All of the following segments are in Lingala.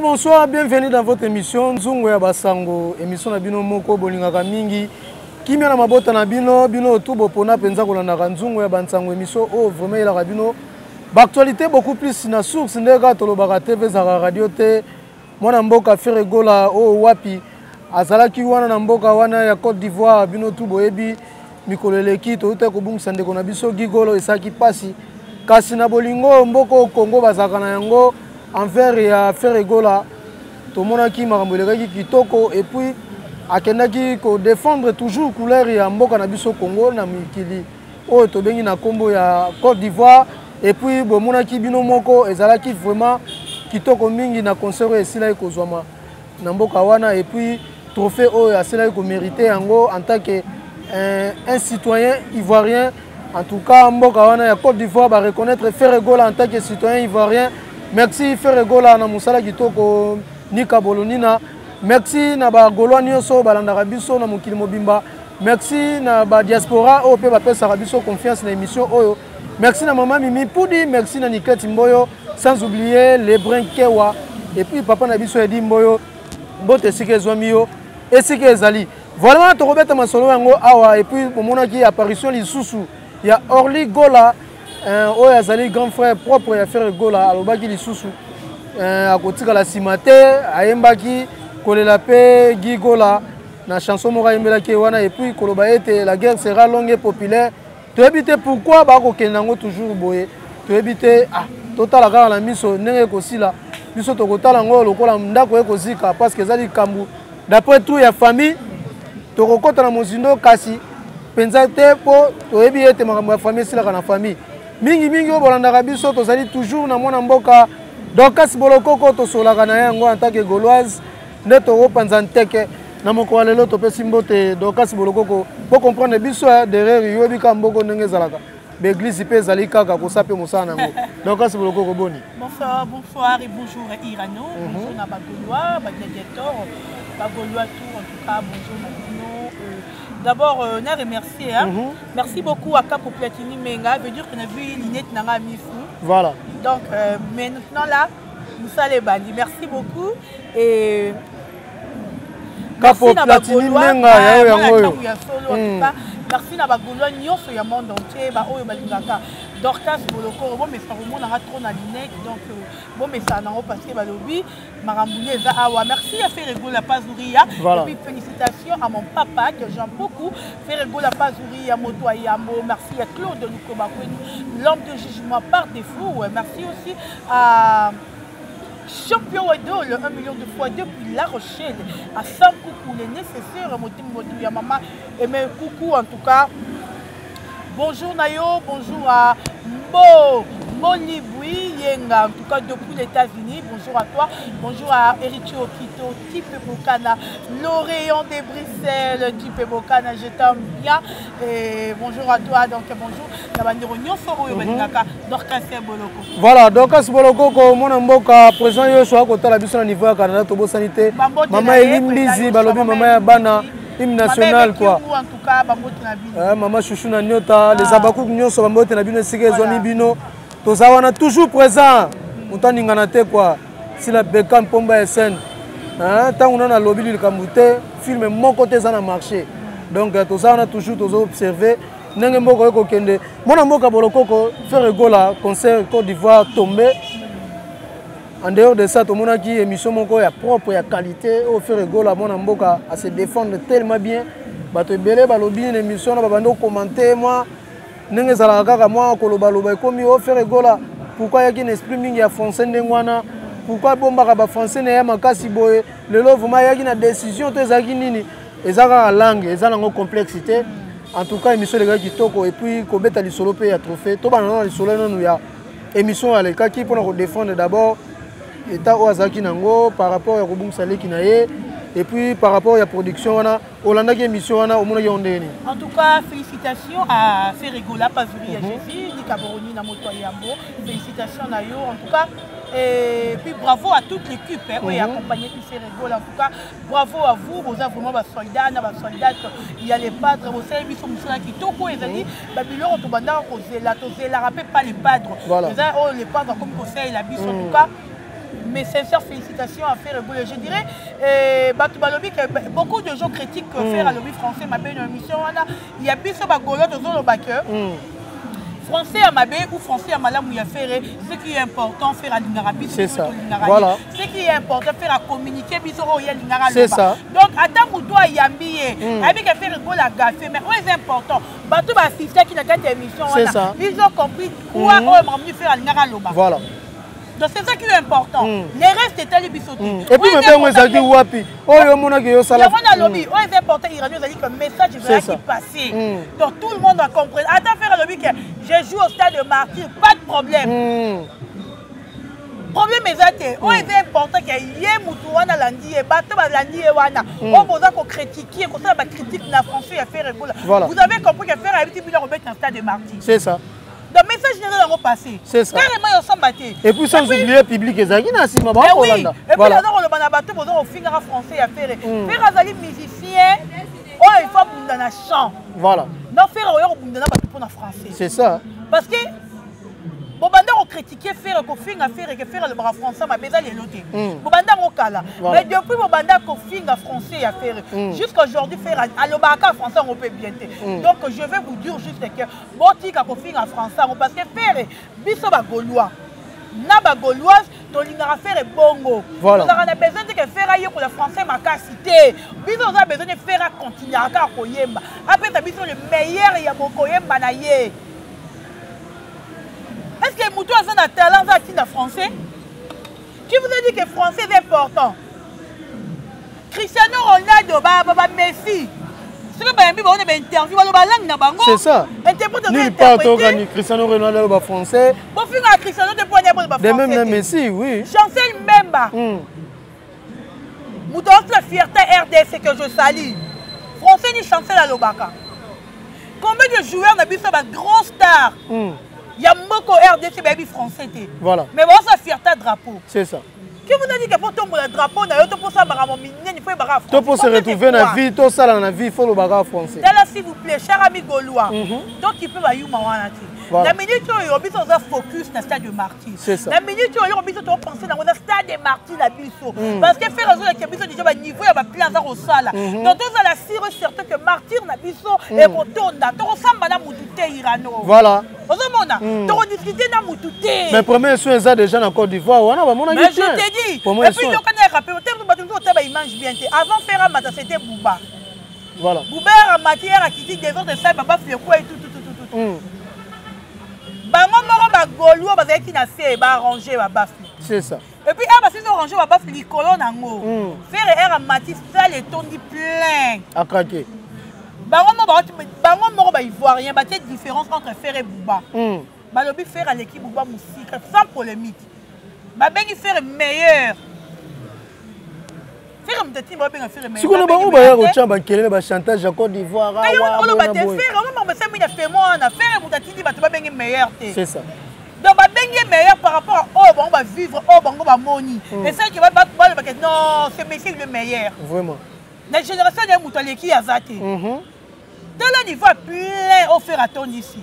bonsoir, bienvenue dans votre émission Nzungu ya Basango, émission na bino moko bolingaka mingi. Kimia na mabota na bino, bino tubo pona penza kolanda Nzungu ya Basango émission oh vraiment la bino. Actualité beaucoup plus na source ndeka tolobaka TV za radio te. Mwana mboka Feregola oh wapi azalaki wana na mboka wana ya Côte d'Ivoire bino tubo ebi mikoleleki to te kobungisa ndeko na biso gigolo esaki pasi. Kasi na bolingo mboko Congo bazaka na yango envers ya Feregola to monaki makambolekaki kitoko et puis akendaki ko défendre toujours couleur ya mboka na biso Congo na mikili o to bengi na kombo ya Côte d'Ivoire et puis bo monaki bino moko ezalaki vraiment kitoko mingi na concert esila ekozwama na mboka wana et puis trophée o asila ko mériter yango en tant que un citoyen ivoirien. En tout cas, mboka wana ya Côte d'Ivoire va reconnaître Feregola en tant que citoyen ivoirien. Merci Feregola na musala kitoko nika bolonina. Merci na ba Gaulois nyonso balandaka biso na mokili mobimba. Merci na ba diaspora o pe ba pesa biso confiance na émission oyo. Merci na maman Mimi Poudi, merci na Niket Mboyo, sans oublier les Brinkewa et puis papa na biso Edi Mboyo. Bote sike zwamio et sike ezali. Voilà to robeta masolo yango awa et puis pomona ki apparition lisusu. Il y a Orly Gola, Oyazali grand frère propre à faire Gola, alobaki lisusu. À côté de la Simate, Ayembaki, Kolelape, Guy Gola, na chanson Mora Yembelaki wana et puis Kolobaete, la guerre sera longue et populaire. Tu habites pourquoi Bako Kenango toujours boye. Tu habites total la gare la miso nenge kosila. Biso to kotala ngo lokola ndako ekozika parce que zali kambu. D'après tout il y a famille. To kokota na mozindo kasi. Pensate po toyebi ete makambo ya famille sila kana famille mingi o bolanda biso tozali toujours na mwana mboka Dorcas Bolokoko to solaka na yango en tant que gauloise ne to repanza nteke na moko lelo to pesi mbote Dorcas Bolokoko pour comprendre biso derrière yobi ka mboko ndenge zalaka l'église pe zali kaka ko sape musana ngo Dorcas Bolokoko boni. Bonsoir et bonjour Irano, bonjour na ba Gaulois, ba Diator, ba Gaulois tout en tout cas bonjour na d'abord, on a remercié. Hein? Merci beaucoup à Capo Platini Menga. Veut dire qu'on a vu Linette Nanga Mifou. Voilà. Donc, maintenant là, nous sommes les bandits. Merci beaucoup. Et Capo Platini Menga. Merci na bagolo nyonso ya monde entier ba oyo balingaka Dorcas Bolokoko bon mais ça remonte na trop na Linette donc bon mais ça nango parce que ba lobby marambouné eza awa merci à Feregola Pazuria et puis félicitations à mon papa que j'aime beaucoup Feregola Pazuria moto ayambo merci à Claude Lukoba l'homme de jugement par défaut merci aussi à champion Wedol, 1 million de fois depuis La Rochelle à 100 coucou les nécessaires motivo ya maman et mes coucou en tout cas bonjour Nayo bonjour à Moliboui Yenga en tout cas depuis les États-Unis bonjour à toi bonjour à Erichio Okito Type Bokana l'Orient de Bruxelles Type Bokana je t'aime bien et bonjour à toi donc bonjour la bandero nyonso oyo balingaka Dorcas Boloko voilà Dorcas Boloko ko mona mboka président yo so akotala biso na niveau ya Canada to bo sanité mama Elimbizi balobi mama ya bana hymne national quoi en tout cas bambote na bino maman chouchou na nyota les abakou nyonso bambote na bino sike zoni bino tozawana toujours présent mutaningana te quoi si la Beckham Pomba SN hein tant on a lobby le kamute film mon côté ça na marché donc tozawana toujours tozo observer ndenge mboko eko kende mona mboka Bolokoko Feregola concert Côte d'Ivoire tombé en dehors de ça tout le monde qui émission moko ya propre ya qualité au Feregola mona mboka à se défendre tellement bien bato belé balobi une émission na babando commenter moi ndenge zala kaka moi koloba loba komi au Feregola pourquoi y a un esprit mingi ya français ndengwana pourquoi bombaka ba français na ya makasi boye lelo vraiment y a une décision to ezaki nini ezaka langue ezana ngo complexité. En tout cas, émission les gars qui toko et puis kobeta li solo pe ya trophée. To bana li solo non ya émission à l'écart qui pour défendre d'abord état Oazaki nango par rapport à Robung Salé qui naie et puis par rapport à la production wana Olanda qui émission wana au monde yondeni. En tout cas, félicitations à Feregola Pazuria Jésus, Nika Boroni na moto yambo. Félicitations à yo en tout cas. Et puis bravo à toute l'équipe qui a accompagné Feregola. En tout cas, bravo à vous. Vous avez vraiment des soldats, des soldats. Il y a les padres, vous savez, ils sont qui toko et zali. Babylone, on te la rappelle pas les padres. Les padres comme conseil la bise en tout cas. mes sincères félicitations à Faire Ebola. Je dirais, beaucoup de gens critiquent Faire le français, ma belle émission. Il y a plus de bagolo dans le bac. Français à Mabé ou français à Malam ou à Ferré, ce qui est important, faire à l'Ingarabis. C'est ça. Voilà. Ce qui est important, faire à communiquer, c'est ça. Donc, à ta moutoua yambi, avec à faire Ebola gafé, mais c'est important. Bateau va assister qui n'a qu'à émission. C'est ça. Ils ont compris quoi on va faire à l'Ingaraloba. Voilà. Donc c'est ça qui est important. Les restes étaient les bisous. Et puis même moi ça dit wapi. Oh yo mona que yo sala. Il y a lobby. Oh c'est important il radio ça dit que message va qui passer. Donc tout le monde va comprendre. Attends faire lobby que je joue au stade de Martyr, pas de problème. Problème est oh c'est important que yé mutu wana landi et bato ba landi e wana. On besoin qu'on critique, qu'on ça ba critique na français à faire Ebola. Vous avez compris que faire habiter bien remettre un stade de Martyr. C'est ça. Le message général est passé. C'est ça. Carrément, ils sont battus. Et puis sans oublier le public, ils ont dit oui. Et puis, voilà. Le banabato, ils ont fait un français à faire. Faire un musicien, il faut que un chant. Voilà. Non, faire un français. C'est ça. Parce que, bon, on critiquait faire le bras français, mais besoin de l'autre. Mais depuis le banda qu'on fait un français à faire, jusqu'à aujourd'hui, faire à l'obaka français, on peut bien. Donc, je vais vous dire juste que, bon, si on fait un français, parce que faire, biso ba gaulois, na ba gauloise, ton lingara faire bongo. Voilà. On a besoin de faire ailleurs pour le français, ma cité. Biso, on a besoin de faire continuer à koyemba. Après, tu as besoin le meilleur, il y a beaucoup yemba na ye. Est-ce que Moutou a un talent en français? Qui vous a dit que le français est important? Cristiano Ronaldo, Messi. C'est ça. Nulle part Cristiano Ronaldo français. De même Messi, oui. Chancel Memba. Moutou a la fierté RDC que je salue. Français ni Chancel à l'Obaka. Combien de joueurs n'ont vu ça, grand star? Il y a beaucoup RDC baby français. Voilà. Mais bon, ça fierté drapeau. C'est ça. Qui vous a dit que pour tomber le drapeau, il faut ça il faut français. Pour se retrouver dans la vie, tout ça dans la vie, il faut le bagage français. Là, s'il vous plaît, cher ami gaulois, donc il peut y avoir la minute où il y a focus dans le stade de Martyr. C'est ça. La minute où il y a penser dans le stade de Martyr, parce que faire raison qu'il y a déjà niveau, il y a plein de salle. Donc, tout ça, la sire certain que Martyr n'a pas et qu'on tourne, tu ressembles à Moutouté Irano. Voilà. Tu rediscuté dans Moutouté. Mais premier soin, ça déjà en Côte d'Ivoire. Mais je t'ai dit. Et puis, il mange bien. Avant de faire un matin, c'était Bouba. Voilà. Bouba en matière à quitter des autres salles, Baba fait quoi et tout. C'est ça. Et puis, ils ont rangé Baba les colonnes en haut. Faire un matin, ça les tourne plein. À craquer. Il voit rien. Il y a une différence entre faire et Bouba. Balobi faire à l'équipe Bouba musique, sans polémique. Il fait meilleur. Si on a un chantage à Côte d'Ivoire, c'est ça. Donc, meilleur par rapport à on va vivre, on va moni. Et ça qui va battre, non, c'est Messi le meilleur. Vraiment. La génération de Moutali qui a zaté. Dans le niveau plein offert à ton ici.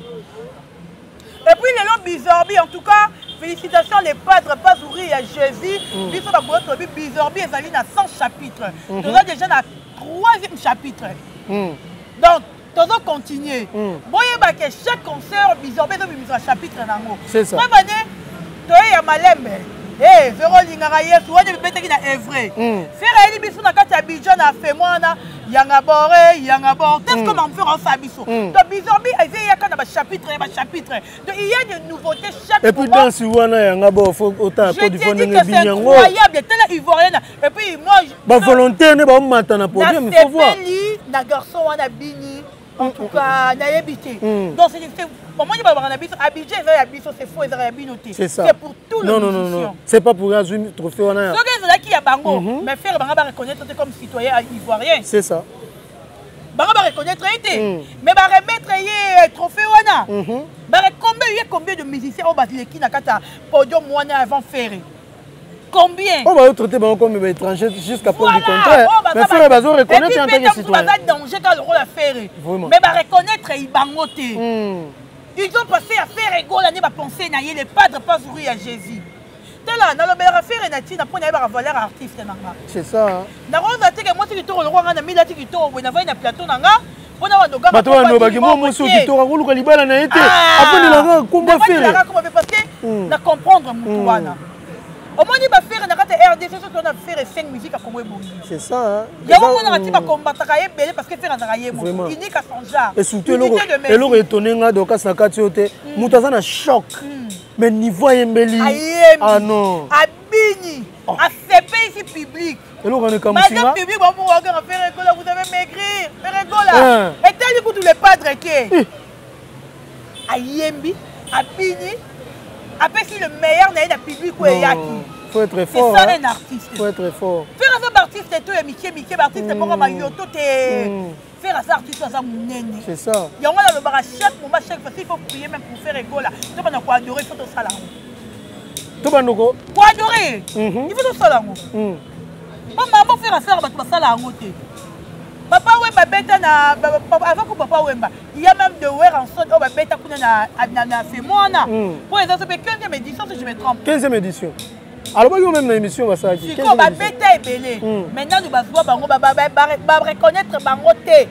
Et puis les longs Bizorbi, en tout cas, félicitations les padres, pas ouvrir à Jésus. Bizorbi est allé dans 100 chapitres. Nous sommes déjà dans le 3e chapitre. Donc, nous allons continuer. Que chaque concert, Bizorbi est un chapitre. C'est ça. Tu es à Malembe. Véro Lingaraye, tu vois des bêtes qui sont vrai. Faire un bisou dans la Abidjan, a fait moi, Yangaboré, Yangabor. Qu'est-ce qu'on va faire en Fabiso? Donc, Bizorbi, il y a un chapitre. Donc, il y a des nouveautés chaque fois. Et puis, dans ce Wana, Yangabor, il faut autant de je te dis que c'est incroyable, tel Ivoirien. Et puis, moi, volontaire, ne va pas m'attendre pour dire, mais il faut voir. Na garçon, on a bini. En tout cas, na habité. Donc, c'est pour moi, Abidjan, c'est faux, c'est ça. C'est pour tout le monde. Non. C'est pas pour un trophée. C'est là qui y a Bango. Mais faire Bango va reconnaître comme citoyen ivoirien. C'est ça. Bango va reconnaître. Mais va remettre un trophée. Combien de musiciens ont battu qui n'a qu'à podium avant faire? Combien? On va traiter comme étranger jusqu'à preuve du contraire. Mais faire les reconnaître en tant que citoyen. Danger dans le rôle à faire. Mais va reconnaître Ibangote. Ils ont passé à faire égaux l'année, va penser, les padres pas ouvrir à Jésus. tala nalobelaka fere na ntina mpo nayebaka valeur artiste nanga c'est ça nakoza teke mwasi kitoko lokwa nga na mila ti kitoko boye navai na plateau nanga mpona bandoga bato banobaki mwa mosi okitoka koluka libala na ye te aponelaka komba fere parce que na comprendre mutu wana omoni bafere na kati ya RDC soki ona fere 5 musique akongo ebongi c'est ça yango monaka ti bakombataka ye ebele parce que fere azaka ye moko unique à son genre et surtout eloko etone nga dokasi na kati oyo te moto aza na choc mais niveau ayembeli ah non abini asepe ici public eloko ane kamusinga madame public bamokaka fere ekola vous devez maigrir fere ekola etali kutu le padre ke ayembi abini apesi le meilleur na ye na public oyo eyaki faut être fort c'est ça un artiste faut être fort faire ça artiste to ya mike artiste moko mayoto te faire ça artiste aza monene c'est ça yango nalobaka chaque moment chaque fois il faut prier même pour faire égola to bana ko adorer faut tosala yango to bandoko ko adorer il faut tosala yango mama faire ça bato basala yango te papa wemba beta na avant que papa wemba il y a même de wer en son ba beta kuna na fait moana pour les autres 15e édition si je me trompe 15e édition alors yo même na émission basalaki ko ba beta ebele maintenant nous bazwa bango ba reconnaître bango te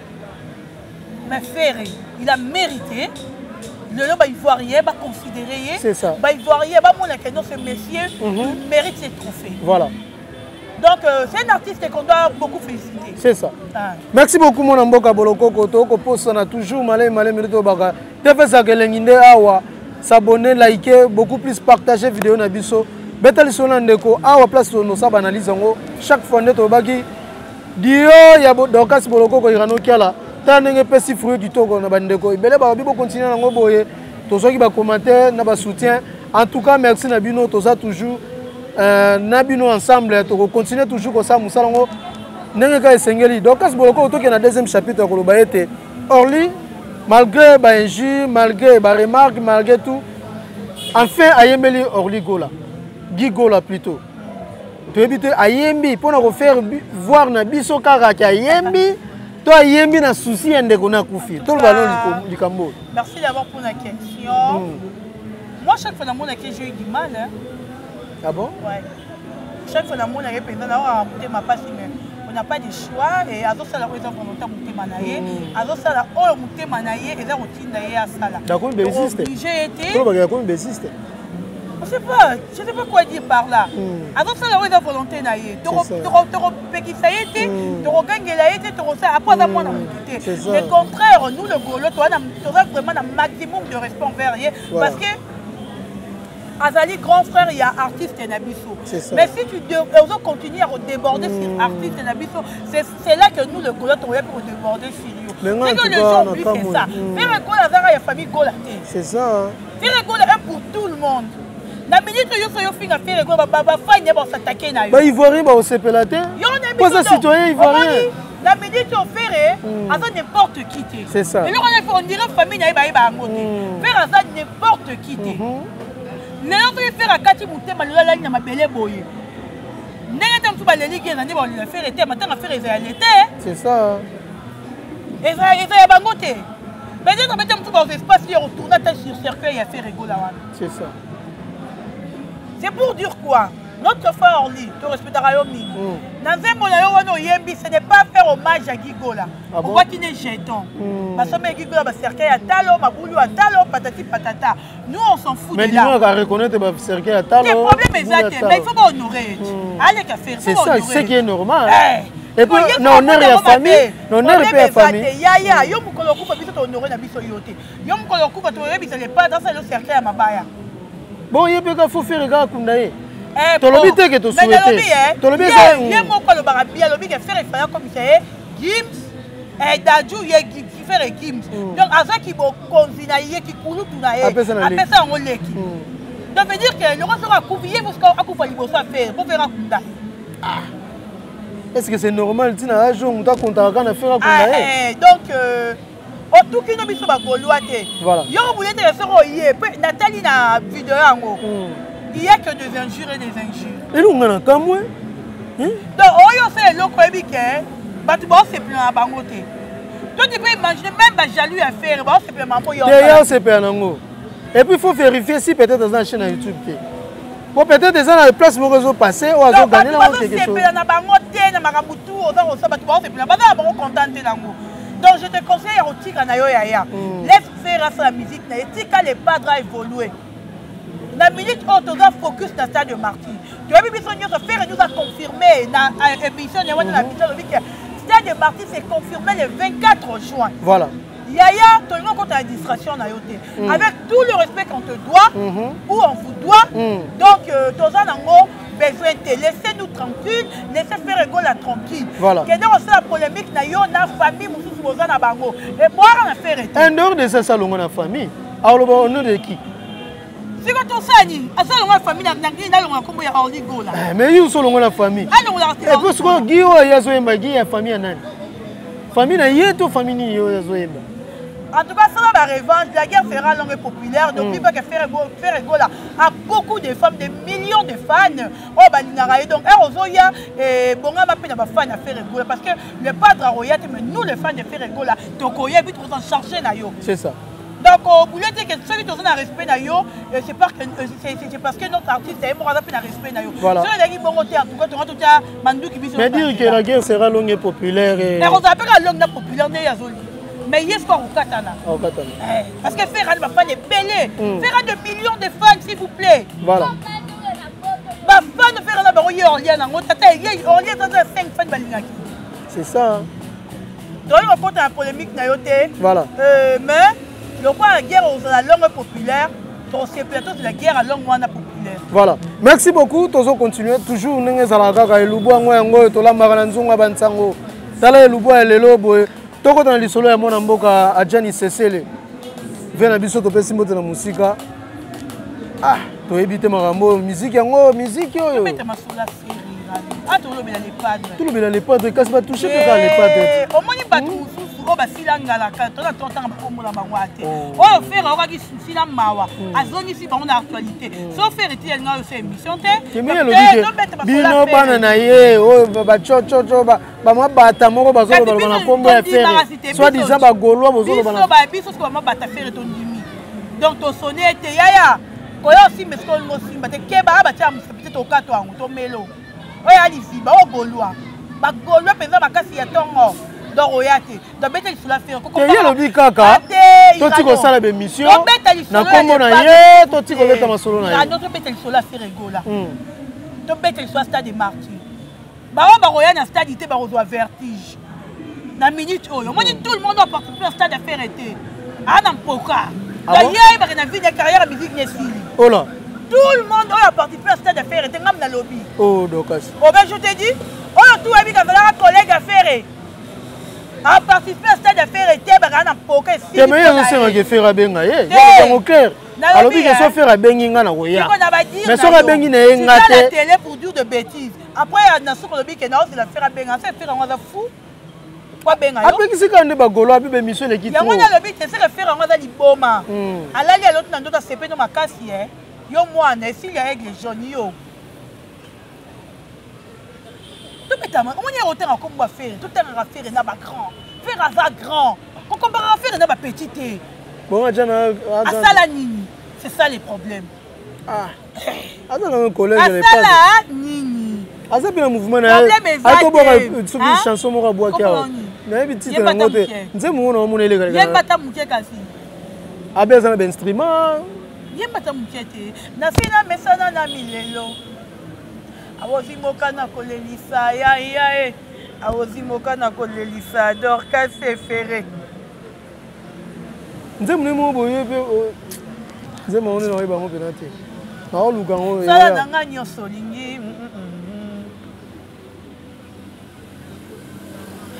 mais faire il a mérité le ba ivoirien ba considérer c'est ça ba ivoirien ba mona que non ce monsieur mérite ses trophées voilà. Donc c'est un artiste qu'on doit beaucoup féliciter. C'est ça. Merci beaucoup mon amboka boloko koto ko posta na toujours malé mérito baka. Te ça que lenginde awa s'abonner, liker, beaucoup plus partager vidéo na biso. Betali sona ndeko awa place no sa analyse ngo chaque fois ndeto baki dio ya dokas boloko ko irano kiala. Ta ndenge pesi fruit kitoko na bandeko. Ibele ba bibo continuer na ngo boye. Tozoki ba commentaire na ba soutien. En tout cas merci na bino toza toujours Nabino ensemble, on continue toujours comme ça, Moussalongo. N'engaka esengeli. Donc, quand boloko autour na deuxième chapitre ko loba été Orly, malgré ba injure, malgré ba remarque, malgré tout, enfin ayembeli Orly Gola. Guy Gola plutôt. Tu habite ayembi pour nous faire voir na biso kaka ki ayembi, to ayembi na souci ndeko na kufi. Tout le ballon likambo. Merci d'abord pour la question. Moi chaque fois dans mon laquelle j'ai eu du mal hein. Ah bon? Ouais. Chaque fois dans mon laquelle ma passe on n'a pas de choix et à ça la raison volontaire monter manaye à ça la oh monter manaye et ça routine d'ailleurs à ça là. D'accord, mais existe. J'ai été. Comment il y a existe? Je sais pas quoi dire par là. À ça la raison volontaire naye. Toro peki ça y était, toro gangela était, toro ça après ça moi na monter. Le contraire, nous le golo toi on a vraiment un maximum de respect envers lui parce que Azali, grand frère, il y a artiste et Nabiso. Mais si tu continues à déborder sur artiste et Nabiso, c'est là que nous, le Gola, on va déborder sur lui. C'est que les gens oublient c'est ça. Faire un Gola, il y a famille Gola. C'est ça. Faire un Gola, pour tout le monde. La minute où il y a fait un Gola, il va s'attaquer. Il va rien, il va se pélater. Pas un citoyen ivoirien. La minute où on fait, n'importe qui. C'est ça. Et là, on dirait famille, il va faire n'importe qui. Les gens qui font la carte monter malgré la ligne ma belle boye. N'est-ce pas tout le ligue qui est en faire été maintenant faire réalité. C'est ça. Et ça y a bangoté. Mais dès que mettons tout dans l'espace hier autour de sur cercueil à faire rigoler. C'est ça. C'est pour dire quoi? Notre frère Orly, tu respectes Rayomi. Dans un moment Yembi, ce n'est pas faire hommage à Gigola. On voit qu'il est jeton. Parce que Gigola va cercueil à Talo, Maboulou à Talo, patati patata. Nous on s'en fout de là. Mais dis-moi qu'on reconnaître le cercueil à Talo. Le problème est exact, mais il faut pas honorer. Allez qu'à faire. C'est ça, c'est qui est normal. Et puis non, on est la famille, non, on est la famille. Yaya, yo mukolo kupa biso honorer na biso yote. Yo mukolo kupa to yebisa le pas dans le cercueil à Mabaya. Bon, il peut faut faire gars kundaye. Tolobi te que tu souhaites. Tolobi c'est il mo ko le barabia lobi que faire effrayant comme ça Gims et Dadju qui faire Gims. Donc aza qui bo konzina yé qui kulu tunaye. Après ça on leki. Donc veut dire que le roi sera couvrier parce qu'on a liboso à faire pour faire kunda. Est-ce que c'est normal tina un jour on t'a contacté na faire kunda? Donc tout qui no biso ba goloate. Voilà. Yo voulait te faire oyé Nathalie na vidéo yango. Il n'y a que des injures et des injures. Et nous, on a un camoué. Donc, on sait le Koébi qui est. Tu vas se plaindre à Bangoté. Toi, tu peux imaginer même la jaloux à faire. On se plaint à Bangoté. D'ailleurs, c'est pas un ango. Et puis, il faut vérifier si peut-être dans la chaîne YouTube. Bon, peut-être des gens à la place où ils ont passé, ou ils ont gagné quelque chose. Donc je te conseille à retirer na yo yaya. Laisse faire la musique na etika les pas à évoluer. La minute où tu dois focus dans stade de Marty. Tu as vu biso nyonso faire nous a confirmé na émission na wana biso le week-end. Stade de Marty c'est confirmé le 24 juin. Voilà. Yaya, tu as compte la distraction na yote. Avec tout le respect qu'on te doit ou on vous doit. Donc toza nango besoin de laissez-nous tranquille, laissez faire rigole tranquille. Voilà. Que dans la polémique na yo na famille mususu boza na bango. Et boire na faire été. En dehors de ça salon na famille. Alors au nom de qui? C'est quand on sani, à ça la famille na longa kombo ya Orligo là. Mais you solongo la famille. Ah non la. Et parce que Guio ya zoemba gi ya famille nani? Famille na yeto famille ni yo ya zoemba. En tout cas, ça va la revanche. La guerre sera longue et populaire. N'oublie pas que Ferregola a beaucoup de femmes, des millions de fans. Oh, Balinaraï. Donc, Erozoya et Bonga va payer des fans à Ferregola. Parce que le padre Royat, mais nous, les fans de Ferregola, Tokoya, puis on s'en charger. C'est ça. Donc, au bout de que ceux qui ont un respect, c'est parce que notre artiste est mort à un respect. Voilà. Mais dire que la guerre sera longue et populaire. Mais on appelle la longue et populaire. Mais il y a ce qu'on Katana. Parce que Ferran va faire des bélés. Ferran de millions de fans, s'il vous plaît. Voilà. C'est ça. Donc, il va faire une polémique. Voilà. Mais, le roi la guerre aux la langue populaire, c'est plutôt la guerre à langue populaire. Voilà. Merci beaucoup. Tozo continuer. Toujours, nous allons faire Lubo, nous tola maranzunga bansango. Tala Lubo et Lelobo. Toko dans l'isolo ya mona mboka Adjani Sesele. Vena biso to pesi mbote na musika. Ah, to ebite marambo musique yango, musique yo. To meta masola série. Ah, to lo bela les padres. To lo bela les padres, kasi ba toucher pe ka les padres. Au moni ba tout o ba silanga la ka, to na tonta ba komola bango ate. O faire o ba ki sila mawa. Azoni si bango na actualité. So faire eti nga yo se émission te. Bino bana na ye, o ba chocho ba mabata moko bazolo bana na kombo ya faire. Soit disant ba goloa bozolo bana. Biso ko mabata faire to ndimi. Donc to sonner te yaya. Koyo si mesko ngo simba te keba ba tia peut-être au kato ango to melo. Oya lifi ba o goloa. Ba goloa penza makasi ya tongo. Donc royate. Donc beta sur la faire. Que yelo bi kaka. To tiko sala be mission. Na kombo na ye to tiko beta masolo na ye. Na notre beta sur la faire rigola. To beta sur stade de Marty. Ba o ba roya na stade ité ba reçoit vertige. Na minute oyo. Moi tout le monde doit participer au stade à faire été. Ana mpoka. D'ailleurs, il y a une vie de carrière musique Nesili. Oh là. Tout le monde a participé à stade à faire été dans le lobby. Oh donc. Oh ben je te dis, oh tout a mis un collègue à faire. A participé à stade à faire été bagana mpoka si. Mais il y a aussi faire à benga ye. C'est clair. Alors bi que so faire à benga na roya. Mais so à benga na ngate. La télé pour dire de bêtises. Après na soko lobby que na c'est la faire à benga, c'est faire on va fou. Après qui c'est quand on bagolo abi be mission le kito. Ya mwana lobi te se refaire on va liboma. Alali a l'autre na ndota sepe no makasi eh. Yo mwana s'il y a aigle jaune yo. Tout bêtement, on y a autant comme va faire, tout est à faire na ba grand. Faire à grand. On compare à faire na ba petit. Bon ajana asala nini. C'est ça les problèmes. Ah. Attends un collègue les pas. Asala nini. Asa bien mouvement na. Ato boka subi chanson moko boa kia. Na bi titre na ngote. Nzemu na mona ile kale. Yembata muke kasi. Abeza na instrument. Yembata muke te. Na fina mesana na milelo. Awozi moka na kolelisa ya e. Awozi moka na kolelisa Dorcas Ferré. Nzemu ni mo boye pe. Nzemu on na yeba mo penate. Na oluka ngo. Sala nanga nyoso lingi.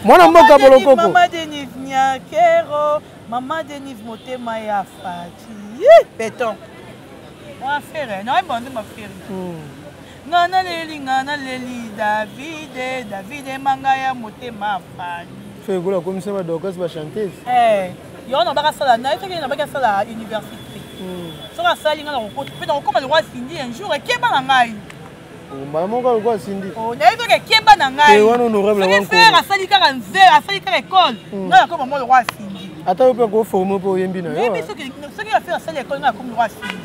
Mwana mboka bolokoko. Maman Denise Nyakero, maman Denise Motema ya Fati. Béton. On va faire, non, bon, on va faire. Ngana leli David Mangaya Motema Fati. Fais gola comme ça va Dorcas va chanter. Yo on va ça là, na été na ba ça la université. So ka sali ngana ko peut on comme le roi Cindy un jour et keba na ngai. Maman ko quoi Cindy. Oh, na été que keba na ngai. Et on honorable wanko. Faire asali ka nze, asali ka école. Na comme moi le roi Cindy. Ata on peut go former pour yembi na yo. Mais ce qui va faire asali école na comme le roi Cindy.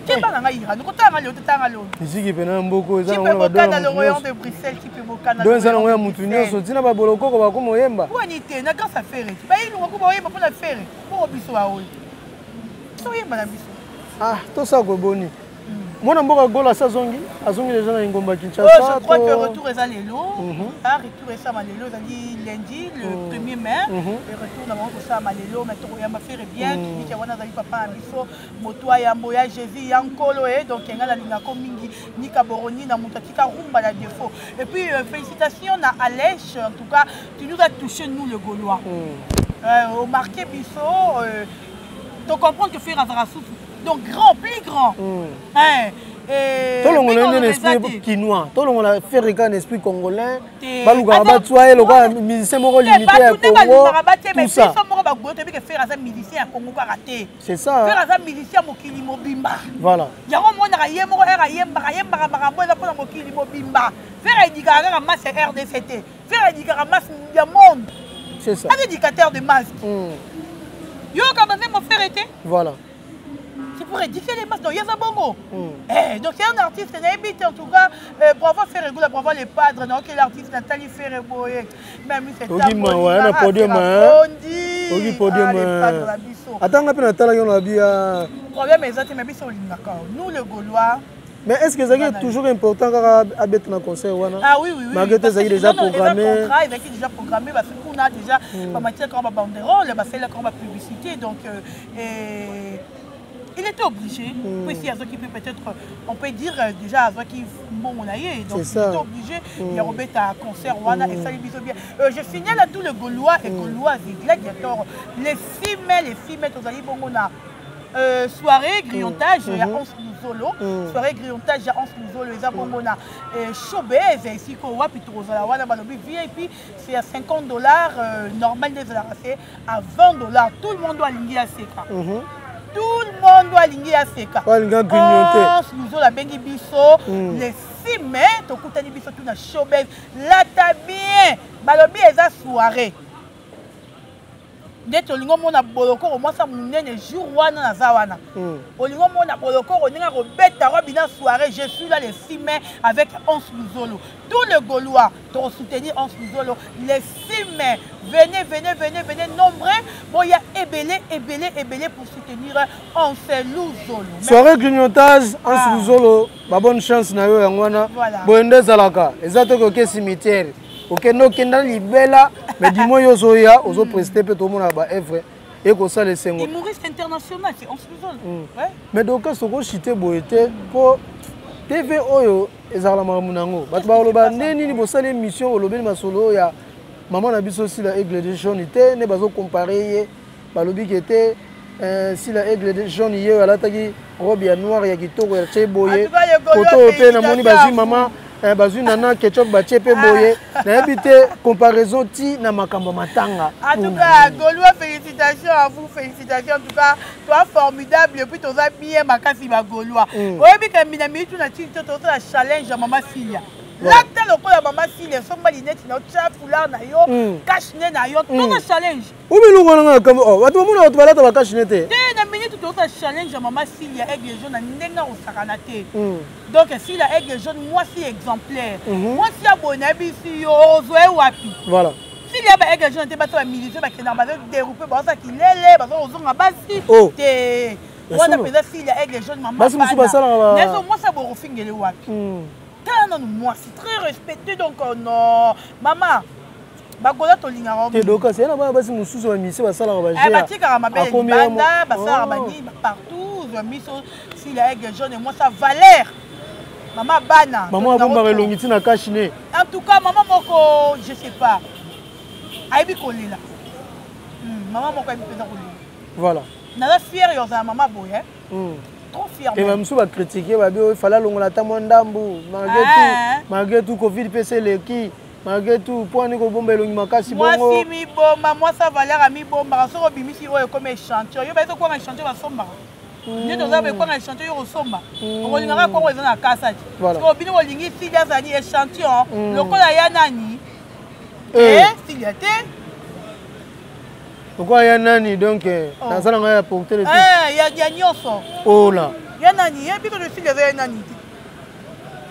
Keba na ira, nous kotanga le tanga lo. Musique pena mboko eza na ba le royaume de Bruxelles qui peut bokana. Donc ça na mutunyo so tina ba boloko ko ba ko moyemba. Wani te na ka sa faire. Ba yi ngo ko moyemba pour la faire. Pour biso wa oyo. So yemba na biso. Ah, to ça ko boni. Mon mboka gola sa zongi, azongi les gens na ngomba Kinshasa. Je crois que retour est à l'élo. Retour est à Malélo, c'est-à-dire lundi, le 1er mai. Et retour dans ça à Malélo, mais tout yamba faire bien. Tu dis que wana zali papa biso, moto ya mboya Jésus yankolo et donc il y a la linga komingi ni kaboroni na mutatika rumba la défaut. Et puis félicitations à Alèche, en tout cas, tu nous as touché nous le Gaulois. Au marqué biso, tu comprends que faire Azarassou. Donc grand, plus grand. Tout le monde a un esprit quinois. Tout le monde a fait un esprit congolais. Baluga batoué, le gars musicien moro limité à Congo. Tout ça. C'est ça. Faire un musicien mokili mobimba. Voilà. Il y a un monde à yemoro era yemba pour mokili mobimba. Faire éducateur en masse RDCT. Faire éducateur en masse du monde. C'est ça. Un éducateur de masse. Yo quand même mon frère était. Voilà. C'est pour éduquer les masses. Donc, il y a un bongo. Donc, c'est un artiste, en tout cas, pour avoir fait réguler, pour avoir les padres, donc, l'artiste Nathalie Ferreboye, même si c'est un podium. Attends, on a le problème est que nous, le Gaulois. Mais est-ce que c'est toujours important à mettre dans le concert? Ah oui, oui, oui. Malgré que c'est déjà programmé. Il est déjà programmé parce qu'on a déjà pas matière comme banderole, c'est là comme publicité. Donc, il était obligé. Puis s'il y a ceux qui peut peut-être, on peut dire déjà à ceux qui bon on a eu. Donc il était obligé. Il y a Robert à concert Wana et ça lui dit bien. Je signale à tous les Gaulois et Gauloises et gladiateurs, les films, tous les bon on a soirée grillontage, il y a 11 Luzolo. Soirée grillontage, il y a 11 Luzolo. Les abons on a showbiz ici qu'on voit puis tout ça Wana balobi VIP c'est à $50 normal des dollars c'est à $20. Tout le monde doit aligner à CK. Tout le monde doit aligner à CK. Nous la bengi biso, les 6 mai, tu as biso tout na showbiz. Là, t'as bien. Balobi eza soirée. Dès que tu as boloko, au moins ça mounene jour wana na zawana. Olingo mona boloko, on a robeta robina soirée. Je suis là les 6 mai avec 11 Luzolo. Tous les Gaulois t'ont soutenu 11 Luzolo. Les 6 mai, venez nombreux. Bon, il y a ébélé pour soutenir 11 Luzolo. Soirée grignotage 11 Luzolo. Bonne chance na yo yangwana. Boende zalaka. Exactement que cimetière. Ok, no kenda libela, mais dis-moi yozoya, ozo prester peut tout le monde ba œuvre et que ça les sengo. Humoriste international, c'est 11 Luzolo. Mais donc ce que chité boete pour TV oyo ezala mamunango. Bat ba oloba neni ni bosala émission olobeli masolo ya maman na biso si la aigle de jaune était ne bazo comparer balobi qui était si la aigle de jaune hier alataki robe ya noir ya kitoko ya cheboye photo pe na moni bazi maman bazui nana ketchup batie pe boye na habité comparaison ti na makambo matanga. En tout cas Gaulois félicitations à vous, félicitations en tout cas toi formidable et puis tu as bien makasi ba Gaulois. Oyebi ka minami tu na ti to la challenge ya maman Silia. Là t'as le la maman Silia somba linette na cha foulard na yo cache nez na yo to na challenge. Ou bi lungo nga comme watu mona watu balata ba cache nez te. Na minute to la challenge ya maman Silia aigle jaune na ndenga osakana te. Donc si la aigle jaune moi si exemplaire. Moi si abonné bisi yo ozoe wapi. Voilà. S'il y a des aigle jaune te bato ba militaire ba kena ba dérouper ba ça qui lele ba ozonga basi te. Wana peza s'il y a aigle jaune maman. Basi musu basala. Nezo moi ça bo rofingele wapi. Moi c'est très respecté donc non maman bagola to linga robe te doka c'est na ba basi mususu ba misi basala ba jia ba tika ma belle banda basala ba ni partout je miso si la aigle jaune moi ça valeur maman bana maman bomba relongiti na kashine en tout cas maman moko je sais pas aibi kolela maman moko aibi pesa kolela voilà na la fière yo za maman boye trop fier. Et même si on va critiquer, il fallait longuer ta mandambu. Malgré tout, Covid, PC, les qui, malgré tout, pour nous bombe le makasi moi si mi bomba, moi ça valeur à mi bomba. Ça robimi si ouais comme échantillon. Yo ba to quoi un échantillon va somba. Ni to za ba quoi un échantillon yo somba. On lingaka ko weza na kasa. Parce que obini olingi si ya zani échantillon. Lokola ya nani? S'il y a té. Pourquoi il y a nani donc dans ça on a porté le il y a nyonso. Oh là. Ya nani? Ya bito de fille ya nani?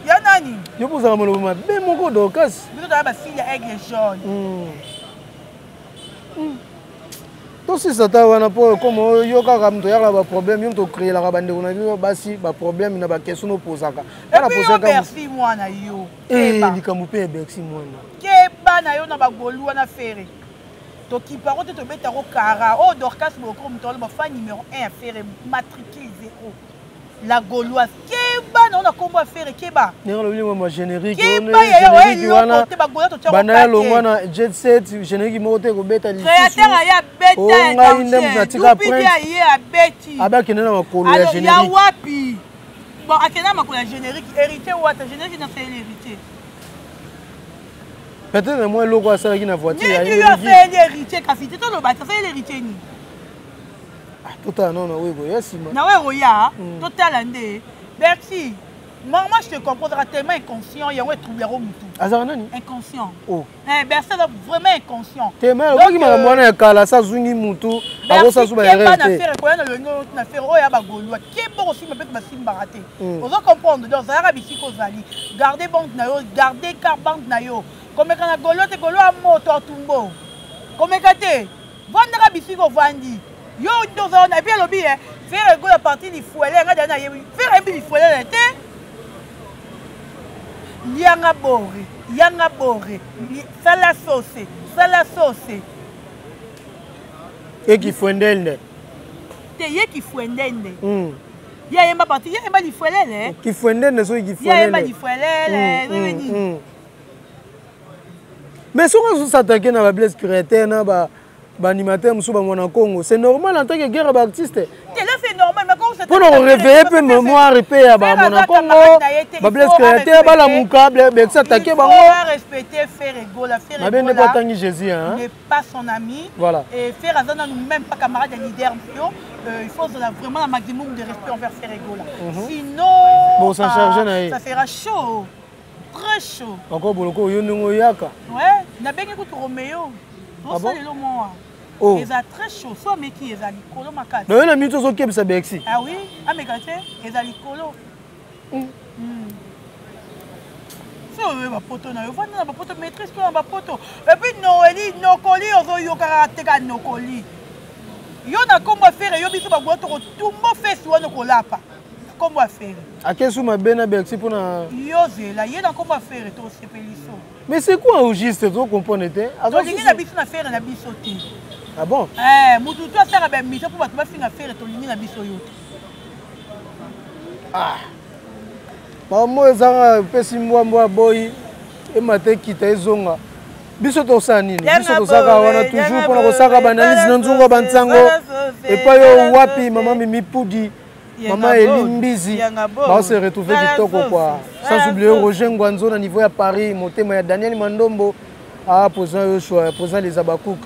Ya nani? Yo posaka maloba mabe moko Dorcas. Bito da ba fille aigle jaune. tosisa ta wana mpo comme yo kaka moto oyaka baproblème yo moto okreelaka bandeko na bino basi baproblème na bakestion opozaka bersi mwana yo likambo mpe ebersi mwana keba na yo na bagolu wana fere tokipako te tobetako kara oyo Dorcas Boloko moto wana bafa numéro 1 ya fere matricule 0 la gauloise keba na ona kombo affaire keba nera lobili mwa générique wana banaya longwa na jet set générique moko te kobeta créateur ya beta ngai nde natika prince ye abeti abakende na makolo ya générique ya wapi bon akende na makolo ya générique hérité wata générique na fait l'héritier peut-être moi eloko asalaki na voiture ya héritier kafite toloba fait l'héritier ni totala non oui oui yasima na wewe oya totala nde Bercy moi je te comprends tellement inconscient il y a ouais trouble au mutu azara nani inconscient oh Bercy vraiment inconscient tellement oki makamwana ya kala sa zungi mutu akosa suba ya reste na faire quoi na le na faire oya ba golwa kebo aussi me peut ba simba raté ozo comprendre donc ça ya bisiko zali garder banque na yo garder car banque na yo comme kana golwa te golwa moto tumbo comme kate vendre bisiko vandi yo dozo na bien lobby faire go la partie du fouet nga dana yebi faire un bi du fouet te yanga boré sala sauce et qui fouendende te ye qui fouendende ya yemba partie ya yemba di fouelele qui fouendende so qui fouelele ya yemba di fouelele mais si on s'attaque na ba blesse créateur na ba animateur musu ba mwana Congo c'est normal en tant que guerre ba artiste c'est normal mais comment ça pour nous réveiller peu mémoire pe ya ba mwana Congo ba blesse créateur ba la mukable be s'attaquer bango respecter faire égola faire égola mais ne pas tangi Jésus hein n'est pas son ami voilà et faire azana nous même pas camarade leader il faut vraiment un maximum de respect envers faire égola sinon bon ça charger ça fera chaud très chaud encore Boloko yo ndongo yaka ouais na bengi ko Roméo ah bon oh ils a très chaud soit mais qui est à l'icolo makati non na mito zo kebisa Bercy ah oui ah mais kate ils a l'icolo so ba poto na yo vanda na ba poto maîtrise ko na ba poto et puis Noeli nokoli ozo yo karate ka nokoli yo na kombo faire yo biso ba boto ko tumbo fesi wana ko lapa kombo faire akesu mabena Bercy pona yo zela ye na kombo faire to sepeliso mais c'est quoi au juste tu comprends te azolingi na biso na faire na biso te ah bon mutu to asala ba mission pour bato bafinga faire to lingi na biso yo te ah mamo ezanga pesi mbwa boy emate kita ezonga biso tosala nini biso tosaka wana toujours mpona kosaka banalise na nzungu bantsango epai yo wapi mama mimi pudi Maman Elimbizi va se retrouver kitoko quoi. Sans oublier Roger Ngwanzo na niveau à Paris, motema ya Daniel Mandombo a posé les Abakouk.